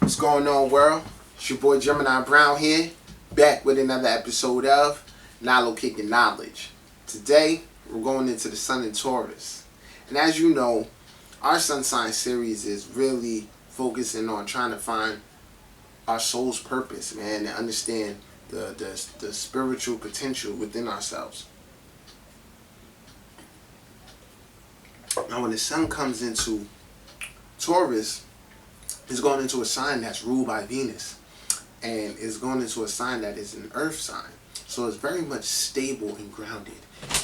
What's going on, world? It's your boy Gemini Brown here, back with another episode of Natal Kicking Knowledge. Today, we're going into the Sun in Taurus. And as you know, our Sun Sign series is really focusing on trying to find our soul's purpose, man, and understand the spiritual potential within ourselves. Now, when the Sun comes into Taurus, it's going into a sign that's ruled by Venus, and it's going into a sign that is an earth sign. So it's very much stable and grounded.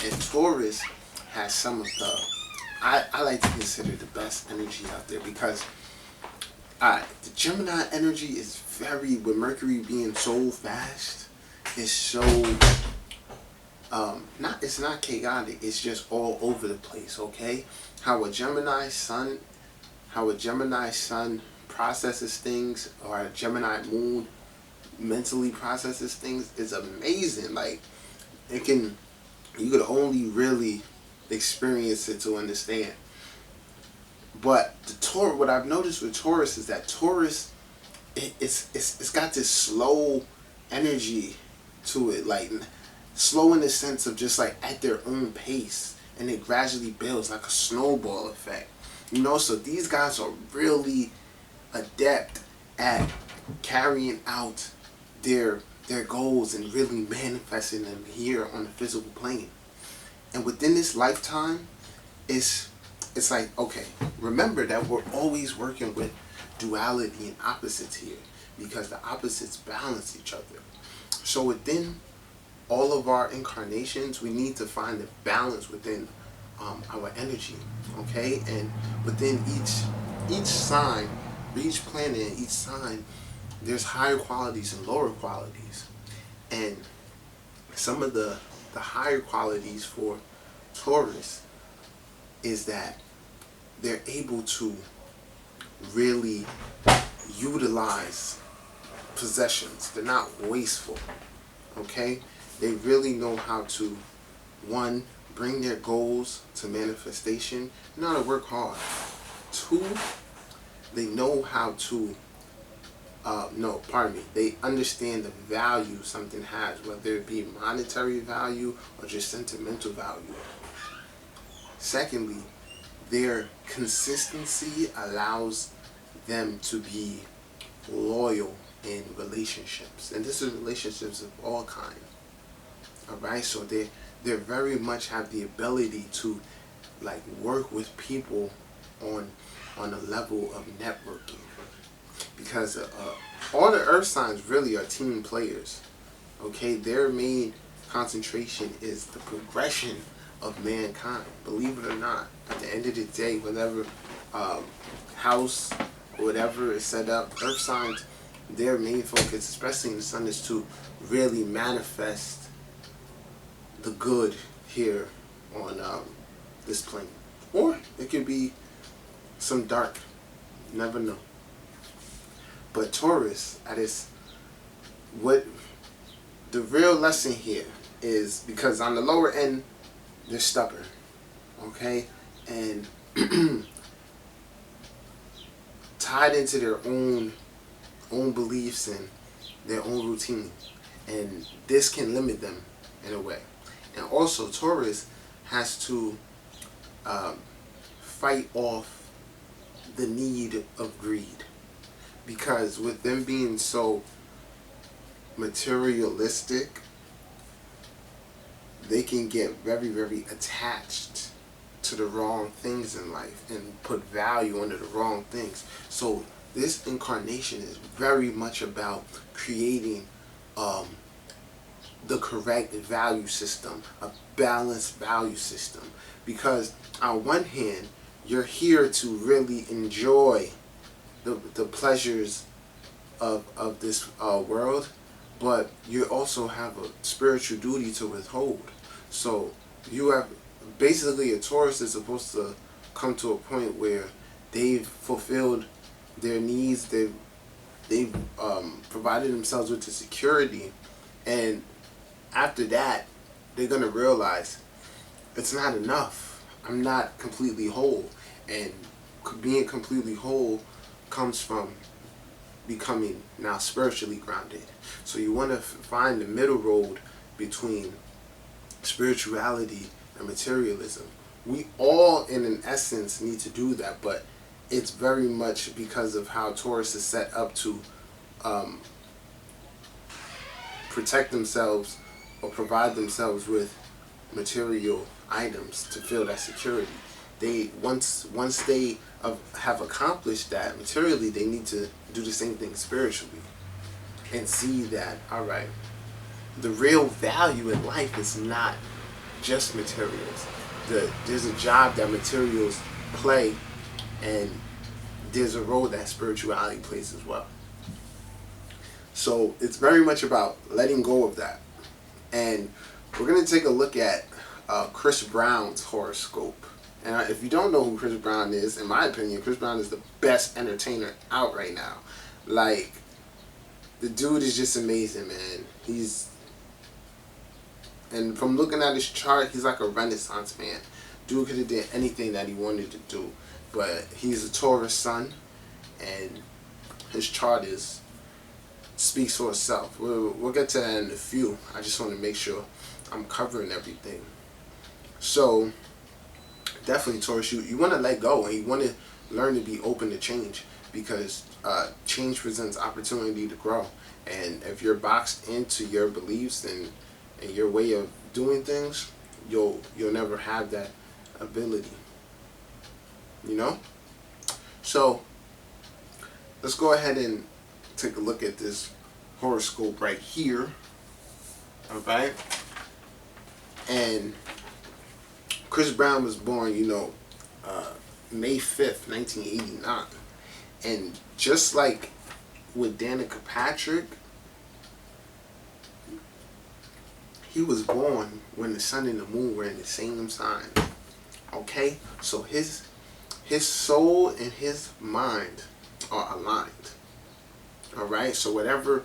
And Taurus has some of the, I like to consider the best energy out there, because the Gemini energy is very, with Mercury being so fast, it's so, it's not chaotic, it's just all over the place, okay? How a Gemini sun processes things, or a Gemini moon mentally processes things, is amazing. Like, you could only really experience it to understand. But what I've noticed with Taurus is that Taurus, it's got this slow energy to it, like slow in the sense of just like at their own pace, and it gradually builds like a snowball effect. You know, so these guys are really adept at carrying out their goals and really manifesting them here on the physical plane. And within this lifetime, it's like, okay, remember that we're always working with duality and opposites here, because the opposites balance each other. So within all of our incarnations, we need to find the balance within our energy, okay? And within each sign, each planet and each sign, there's higher qualities and lower qualities. And some of the higher qualities for Taurus is that they're able to really utilize possessions. They're not wasteful, okay? They really know how to, one, bring their goals to manifestation, know how to work hard. Two, they know how to, they understand the value something has, whether it be monetary value or just sentimental value. Secondly, their consistency allows them to be loyal in relationships. And this is relationships of all kinds. Alright, so they very much have the ability to like work with people on a level of networking, because all the earth signs really are team players, okay? Their main concentration is the progression of mankind, believe it or not. At the end of the day, whatever house or whatever is set up, earth signs, their main focus, especially in the sun, is to really manifest the good here on this plane. Or it could be some dark, you never know. But Taurus, what the real lesson here is, because on the lower end, they're stubborn, okay? And tied into their own beliefs and their own routine. And this can limit them in a way. And also, Taurus has to fight off the need of greed, because with them being so materialistic, they can get very, very attached to the wrong things in life and put value under the wrong things. So this incarnation is very much about creating the correct value system, a balanced value system. Because on one hand, you're here to really enjoy the pleasures of this world, but you also have a spiritual duty to withhold. So you have, basically, a Taurus is supposed to come to a point where they've fulfilled their needs, they've provided themselves with the security, and after that, they're going to realize it's not enough. I'm not completely whole. And being completely whole comes from becoming now spiritually grounded. So you want to find the middle road between spirituality and materialism. We all, in an essence, need to do that, but it's very much because of how Taurus is set up to protect themselves or provide themselves with material items to feel that security. They once they have accomplished that materially, they need to do the same thing spiritually and see that, all right, the real value in life is not just materials. There's a job that materials play, and there's a role that spirituality plays as well. So it's very much about letting go of that. And we're going to take a look at Chris Brown's horoscope. And if you don't know who Chris Brown is, in my opinion, Chris Brown is the best entertainer out right now. Like, the dude is just amazing, man. And from looking at his chart, he's like a Renaissance man. Dude could have did anything that he wanted to do. But he's a Taurus sun, and his chart speaks for itself. We'll get to that in a few. I just want to make sure I'm covering everything. So, definitely Taurus, you want to let go, and you want to learn to be open to change, because change presents opportunity to grow. And if you're boxed into your beliefs and your way of doing things, you'll never have that ability. You know? So, let's go ahead and take a look at this horoscope right here. Alright? And Chris Brown was born, May 5th, 1989. And just like with Danica Patrick, he was born when the sun and the moon were in the same sign. Okay? So his soul and his mind are aligned. Alright? So whatever,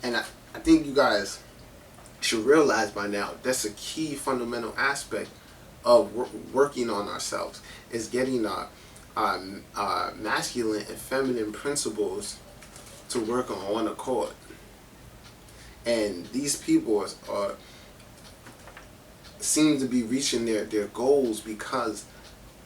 and I think you guys should realize by now, that's a key fundamental aspect of working on ourselves, is getting our masculine and feminine principles to work on one accord. And these people seem to be reaching their goals because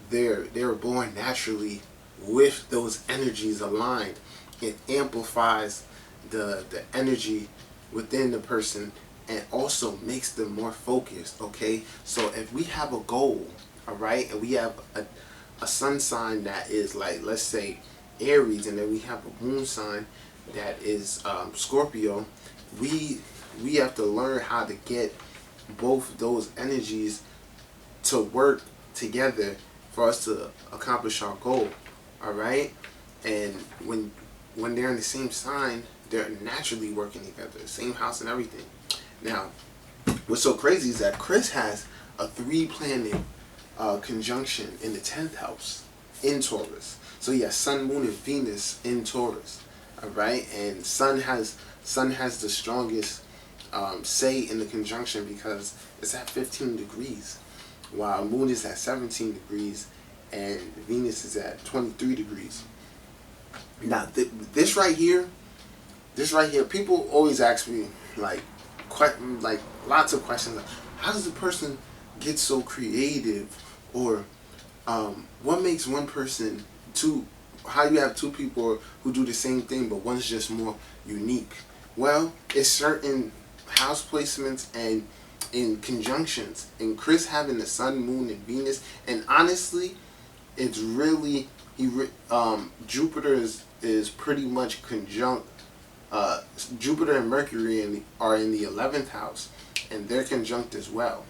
they're born naturally with those energies aligned. It amplifies the energy within the person and also makes them more focused. Okay, so if we have a goal, all right, and we have a sun sign that is, like, let's say Aries, and then we have a moon sign that is Scorpio, we have to learn how to get both those energies to work together for us to accomplish our goal. All right, and when they're in the same sign, they're naturally working together, same house and everything. Now, what's so crazy is that Chris has a 3-planet conjunction in the 10th house in Taurus. So he has Sun, Moon, and Venus in Taurus. All right, and Sun has the strongest say in the conjunction because it's at 15 degrees, while Moon is at 17 degrees and Venus is at 23 degrees. Now, this right here, people always ask me like lots of questions. Like, how does a person get so creative, or what makes one person how you have two people who do the same thing, but one's just more unique? Well, it's certain house placements and in conjunctions. And Chris having the Sun, Moon, and Venus, and honestly, it's really Jupiter is pretty much conjunct. Jupiter and Mercury are in the 11th house, and they're conjunct as well.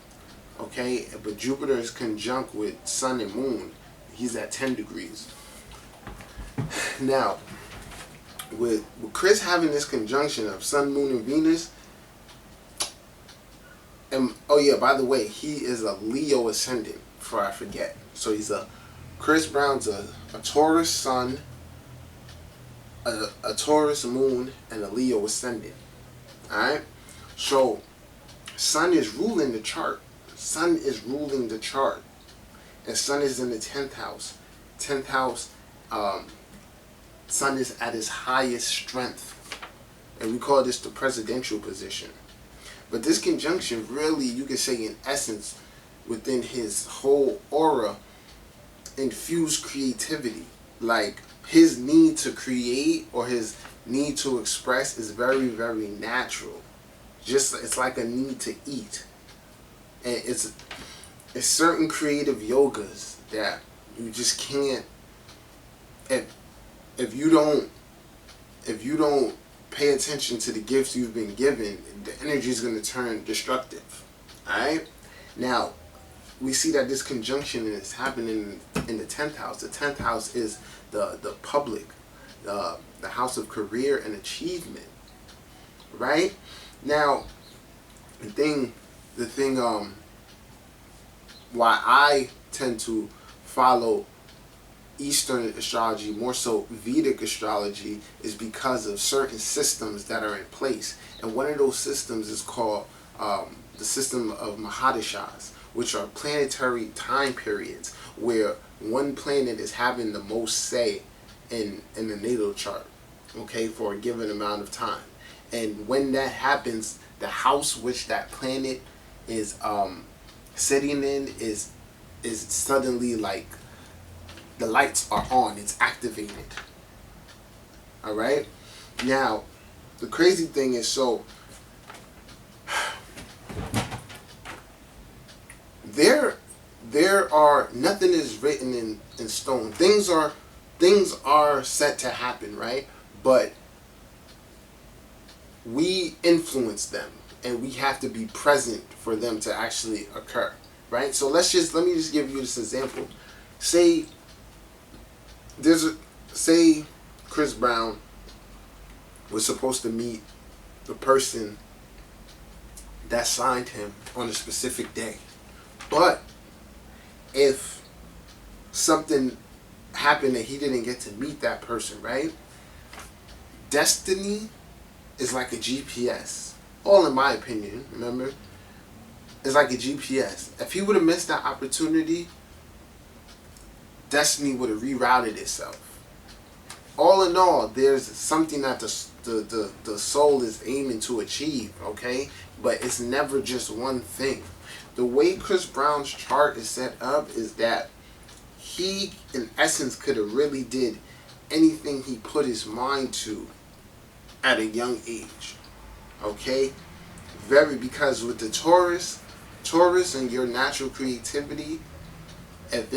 Okay, but Jupiter is conjunct with Sun and Moon. He's at 10 degrees. Now, with Chris having this conjunction of Sun, Moon, and Venus, and oh yeah, by the way, he is a Leo ascendant, before I forget. So Chris Brown's a Taurus Sun, a Taurus Moon, and a Leo ascendant. Alright? So, Sun is ruling the chart. Sun is ruling the chart. And Sun is in the 10th house. 10th house sun is at its highest strength. And we call this the presidential position. But this conjunction really, you could say in essence, within his whole aura, infused creativity. Like, his need to create or his need to express is very, very natural. Just, it's like a need to eat. And it's certain creative yogas that you just can't, if you don't pay attention to the gifts you've been given, the energy is going to turn destructive. Alright? Now, we see that this conjunction is happening in the 10th house. The 10th house is the public, the house of career and achievement. Right? Now, the thing why I tend to follow Eastern astrology, more so Vedic astrology, is because of certain systems that are in place. And one of those systems is called the system of Mahadashas, which are planetary time periods where one planet is having the most say in the natal chart, okay, for a given amount of time. And when that happens, the house which that planet is sitting in is suddenly like the lights are on, it's activated. Alright? Now, the crazy thing is, so there are, nothing is written in stone. Things are set to happen, right? But we influence them, and we have to be present for them to actually occur, right? So let me just give you this example. Say Chris Brown was supposed to meet the person that signed him on a specific day, but if something happened and he didn't get to meet that person, right? Destiny is like a GPS. All in my opinion, remember? It's like a GPS. If he would have missed that opportunity, destiny would have rerouted itself. All in all, there's something that the soul is aiming to achieve, okay? But it's never just one thing. The way Chris Brown's chart is set up is that he, in essence, could have really did anything he put his mind to at a young age, okay? Because with the Taurus and your natural creativity, if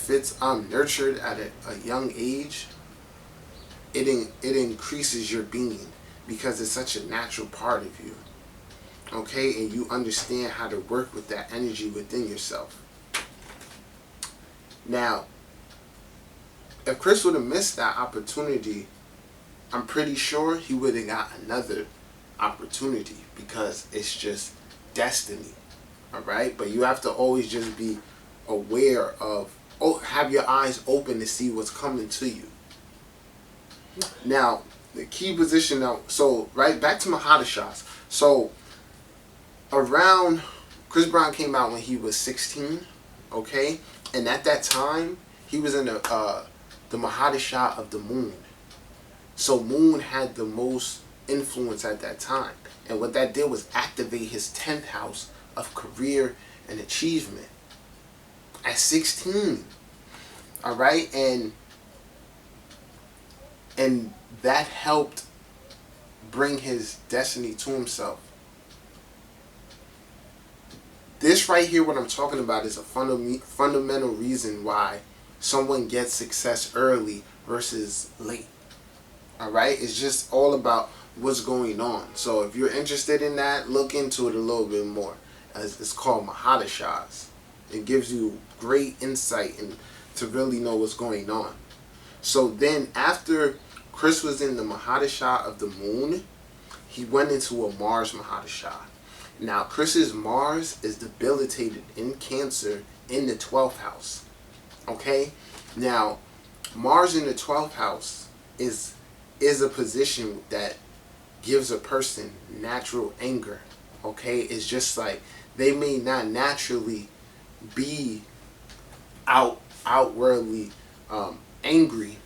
it's nurtured at a young age, it increases your being because it's such a natural part of you, okay? And you understand how to work with that energy within yourself. Now, if Chris would have missed that opportunity, I'm pretty sure he would have got another opportunity because it's just destiny, all right? But you have to always just be aware of, have your eyes open to see what's coming to you. Now, the key position now, so right back to Mahadashas. So around, Chris Brown came out when he was 16, okay? And at that time, he was in the Mahadasha of the moon. So moon had the most influence at that time. And what that did was activate his 10th house of career and achievement at 16. All right? And that helped bring his destiny to himself. This right here, what I'm talking about, is a fundamental reason why someone gets success early versus late. Alright? It's just all about what's going on. So if you're interested in that, look into it a little bit more. It's called Mahadashas. It gives you great insight and to really know what's going on. So then after Chris was in the Mahadasha of the moon, he went into a Mars Mahadasha. Now Chris's Mars is debilitated in Cancer in the 12th house. Okay? Now Mars in the 12th house is a position that gives a person natural anger. Okay? It's just like they may not naturally be outwardly angry,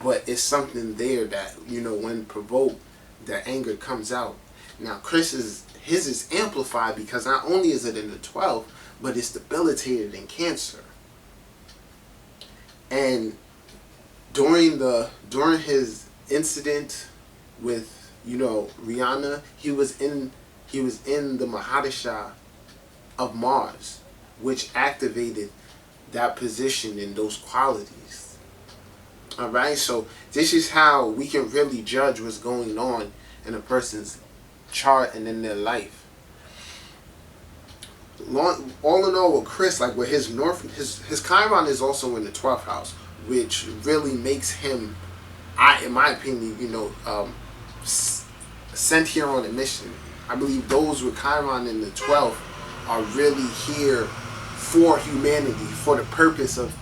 but it's something there that, you know, when provoked, the anger comes out. Now his is amplified because not only is it in the 12th, but it's debilitated in Cancer. And during his incident with, you know, Rihanna, he was in the Mahadasha of Mars, which activated that position and those qualities. Alright, so this is how we can really judge what's going on in a person's chart and in their life. All in all, with Chris, like with his Chiron is also in the 12th house, which really makes him, in my opinion, you know, sent here on a mission. I believe those with Chiron in the 12th are really here for humanity, for the purpose of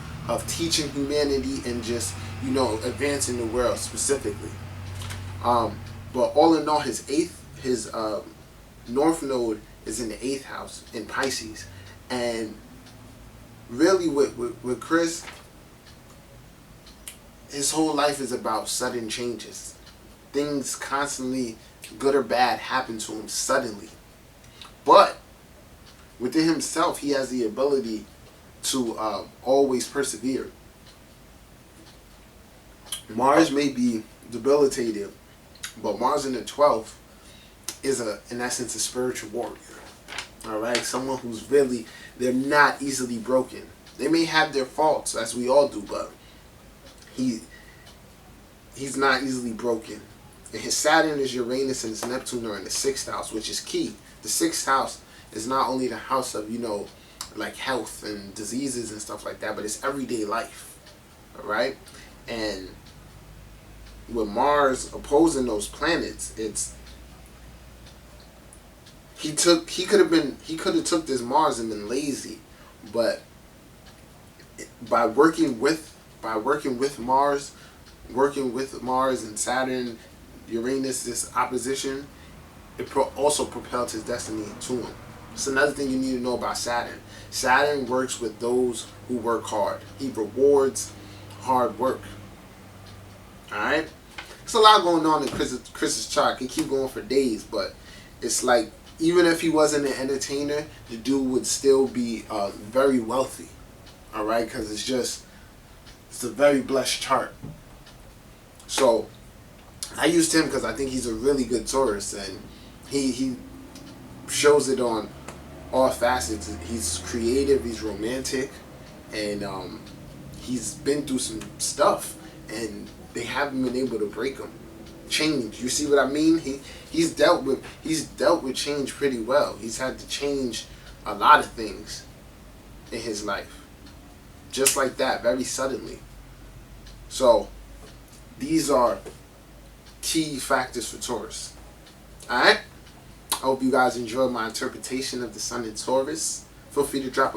teaching humanity and just, you know, advancing the world specifically. But all in all, his North Node is in the 8th house in Pisces. And really with Chris, his whole life is about sudden changes. Things constantly, good or bad, happen to him suddenly. But within himself, he has the ability to always persevere. Mars may be debilitated, but Mars in the 12th is, in essence, a spiritual warrior. Alright? Someone who's really, they're not easily broken. They may have their faults, as we all do, but he's not easily broken. And his Saturn, his Uranus, and his Neptune are in the 6th house, which is key. The 6th house is not only the house of, you know, like health and diseases and stuff like that, but it's everyday life. Alright? And with Mars opposing those planets, it's he could have took this Mars and been lazy, but by working with Mars and Saturn, Uranus, this opposition, it also propelled his destiny to him. It's another thing you need to know about Saturn. Saturn works with those who work hard. He rewards hard work. Alright? There's a lot going on in Chris's chart. I can keep going for days, but it's like, even if he wasn't an entertainer, the dude would still be very wealthy. Alright? Because it's a very blessed chart. So, I used him because I think he's a really good Taurus, and he shows it on all facets. He's creative, he's romantic, and he's been through some stuff, and they haven't been able to break him. Change, you see what I mean? He's dealt with change pretty well. He's had to change a lot of things in his life, just like that, very suddenly. So these are key factors for Taurus. Alright? I hope you guys enjoyed my interpretation of the Sun in Taurus. Feel free to drop a